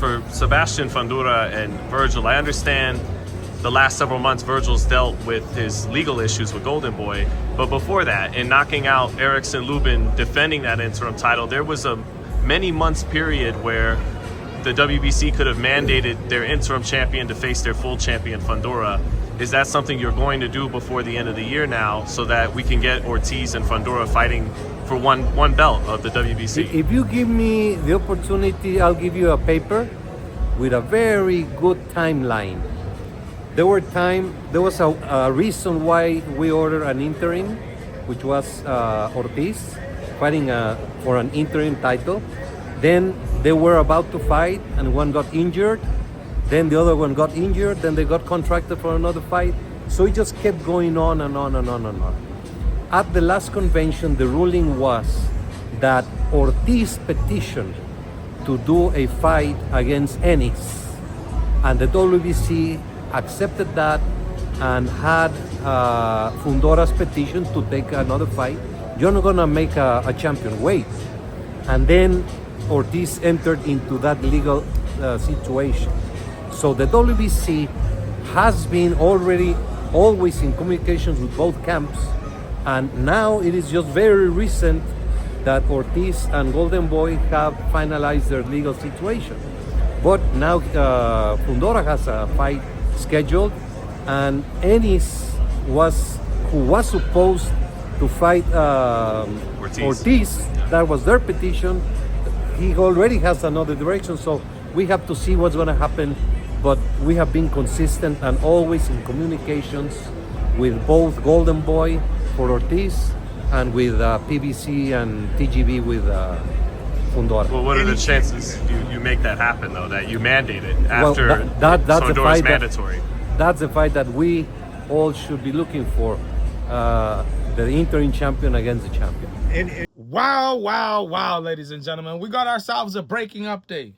For Sebastian Fundora and Vergil, I understand the last several months Vergil's dealt with his legal issues with Golden Boy, but before that, in knocking out Erickson Lubin, defending that interim title, there was a many months period where the WBC could have mandated their interim champion to face their full champion Fundora. Is that something you're going to do before the end of the year now, so that we can get Ortiz and Fundora fighting for one belt of the WBC? If you give me the opportunity, I'll give you a paper with a very good timeline. There was a reason why we ordered an interim, which was Ortiz fighting for an interim title. Then they were about to fight and one got injured. Then the other one got injured. Then they got contracted for another fight. So it just kept going on and on and on and on. At the last convention, the ruling was that Ortiz petitioned to do a fight against Ennis, and the WBC accepted that and had Fundora's petition to take another fight. You're not gonna make a champion wait. And then Ortiz entered into that legal situation. So the WBC has been always in communications with both camps, and now it is just very recent that Ortiz and Golden Boy have finalized their legal situation. But now Fundora has a fight scheduled, and Ennis who was supposed to fight Ortiz, that was their petition. He already has another direction, so we have to see what's going to happen. But we have been consistent and always in communications with both Golden Boy for Ortiz and with PBC and TGB with Fundora. Well, what are the chances you make that happen, though, that you mandate it after that's Fundora's mandatory? That's the fight that we all should be looking for, the interim champion against the champion. Wow, ladies and gentlemen. We got ourselves a breaking update.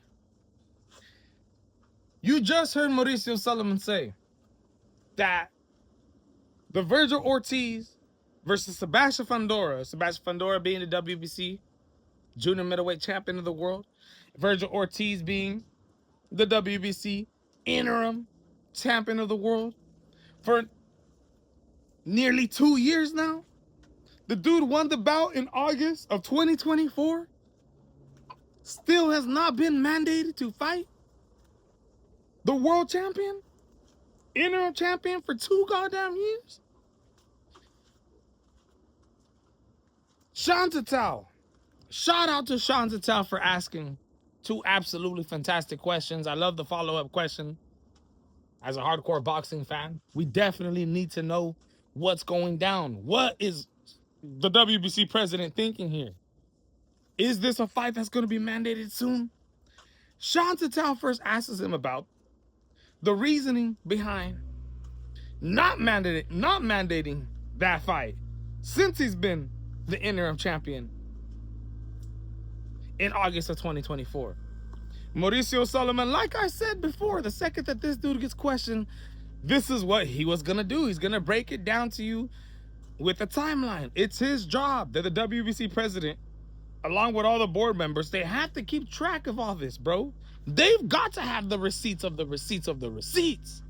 You just heard Mauricio Sulaiman say that the Vergil Ortiz versus Sebastian Fundora being the WBC junior middleweight champion of the world, Vergil Ortiz being the WBC interim champion of the world for nearly 2 years now. The dude won the bout in August of 2024, still has not been mandated to fight the world champion, interim champion for 2 goddamn years. Sean Tatal. Shout out to Sean Tatal for asking 2 absolutely fantastic questions. I love the follow-up question. As a hardcore boxing fan, we definitely need to know what's going down. What is the WBC president thinking here? Is this a fight that's going to be mandated soon? Sean Tatal first asks him about the reasoning behind not mandating that fight since he's been the interim champion in August of 2024. Mauricio Sulaiman, like I said before, the second that this dude gets questioned, this is what he was gonna do. He's gonna break it down to you with a timeline. It's his job. They're the WBC president, along with all the board members. They have to keep track of all this, bro. They've got to have the receipts of the receipts of the receipts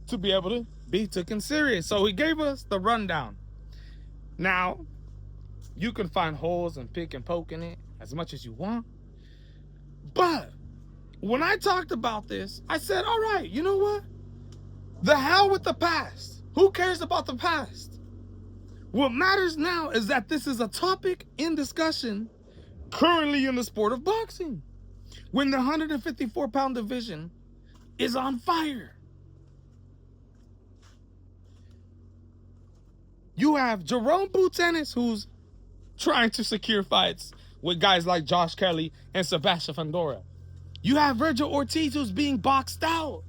to be able to be taken serious. So he gave us the rundown. Now, you can find holes and pick and poke in it as much as you want. But when I talked about this, I said, all right, you know what? The hell with the past. Who cares about the past? What matters now is that this is a topic in discussion currently in the sport of boxing, when the 154-pound division is on fire. You have Jerome Boots Ennis, who's trying to secure fights with guys like Josh Kelly and Sebastian Fundora. You have Vergil Ortiz, who's being boxed out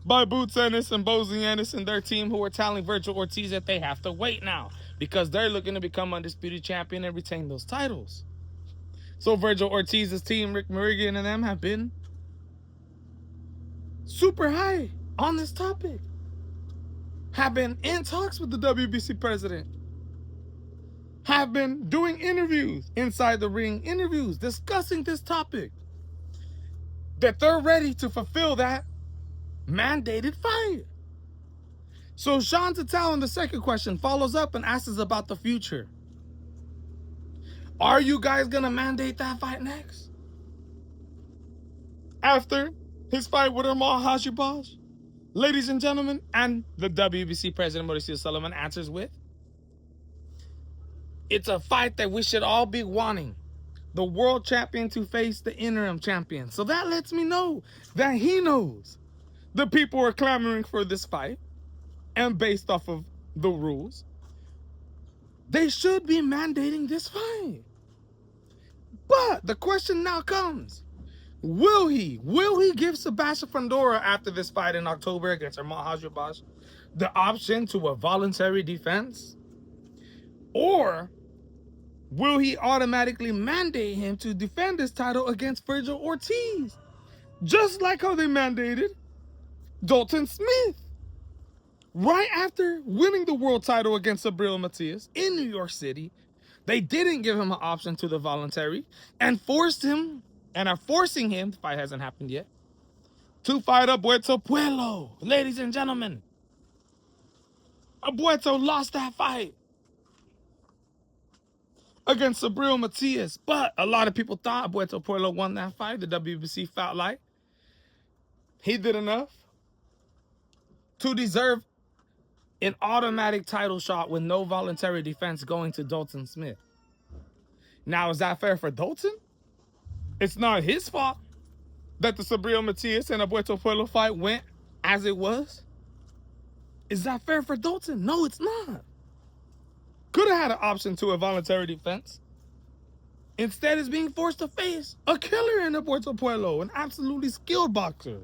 by Boots Ennis and Bozy Ennis and their team, who are telling Vergil Ortiz that they have to wait now because they're looking to become undisputed champion and retain those titles. So Vergil Ortiz's team, Rick Merrigan and them, have been super high on this topic, have been in talks with the WBC president, have been doing interviews, inside the ring interviews, discussing this topic. that they're ready to fulfill that mandated fight. So Sean Tatal in the second question follows up and asks us about the future. Are you guys gonna mandate that fight next? After his fight with Amal Hajibaj? Ladies and gentlemen, and the WBC president Mauricio Sulaiman answers with, it's a fight that we should all be wanting. The world champion to face the interim champion. So that lets me know that he knows the people are clamoring for this fight. And based off of the rules, they should be mandating this fight. But the question now comes, will he give Sebastian Fundora after this fight in October against Amal Hajibaj the option to a voluntary defense? Or will he automatically mandate him to defend his title against Vergil Ortiz? Just like how they mandated Dalton Smith. Right after winning the world title against Sabril Matias in New York City, they didn't give him an option to the voluntary and forced him, and are forcing him, the fight hasn't happened yet, to fight Abueto Puello. Ladies and gentlemen, Abueto lost that fight against Sabril Matias, but a lot of people thought Abueto Puello won that fight. The WBC felt like he did enough to deserve an automatic title shot with no voluntary defense going to Dalton Smith. Now, is that fair for Dalton? It's not his fault that the Sabril Matias and Abueto Puello fight went as it was. Is that fair for Dalton? No, it's not. Could have had an option to a voluntary defense. Instead, is being forced to face a killer in Abueto Puello, an absolutely skilled boxer.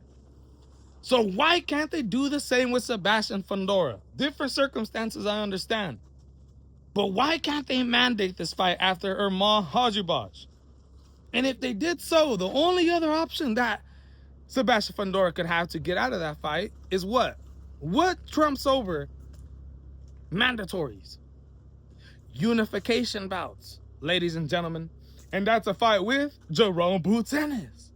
So why can't they do the same with Sebastian Fundora? Different circumstances, I understand. But why can't they mandate this fight after Amal Hajibaj? And if they did so, the only other option that Sebastian Fundora could have to get out of that fight is what? What trumps over mandatories? Unification bouts, ladies and gentlemen. And that's a fight with Jerome Boutenis.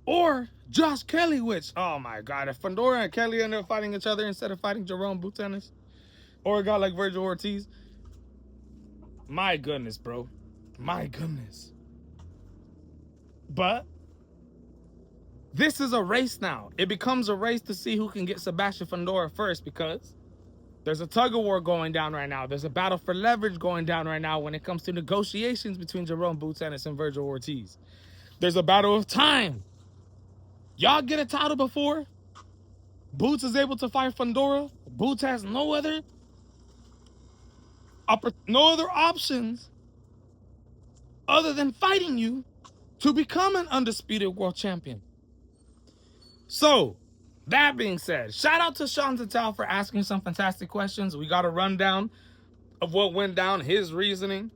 Or Josh Kelly, which, oh my God, if Fundora and Kelly end up fighting each other instead of fighting Jerome Boutenis, or a guy like Vergil Ortiz, my goodness, bro. My goodness. But this is a race now. It becomes a race to see who can get Sebastian Fundora first, because there's a tug-of-war going down right now. There's a battle for leverage going down right now when it comes to negotiations between Jerome Boutenis and Vergil Ortiz. There's a battle of time. Y'all get a title before Boots is able to fight Fundora. Boots has no other options other than fighting you to become an undisputed world champion. So, that being said, shout out to Sean Tatal for asking some fantastic questions. We got a rundown of what went down, his reasoning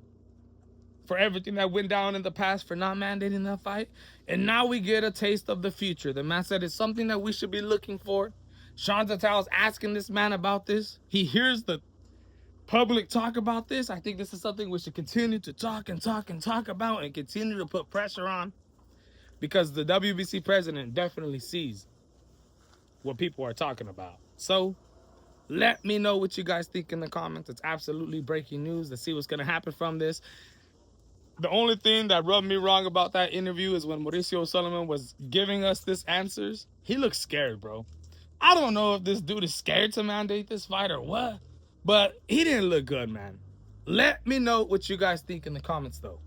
for everything that went down in the past for not mandating that fight. And now we get a taste of the future. The man said it's something that we should be looking for. Sean Tatal is asking this man about this. He hears the public talk about this. I think this is something we should continue to talk about and continue to put pressure on, because the WBC president definitely sees what people are talking about. So let me know what you guys think in the comments. It's absolutely breaking news. Let's see what's going to happen from this. The only thing that rubbed me wrong about that interview is when Mauricio Sulaiman was giving us this answers. He looked scared, bro. I don't know if this dude is scared to mandate this fight or what, but he didn't look good, man. Let me know what you guys think in the comments, though.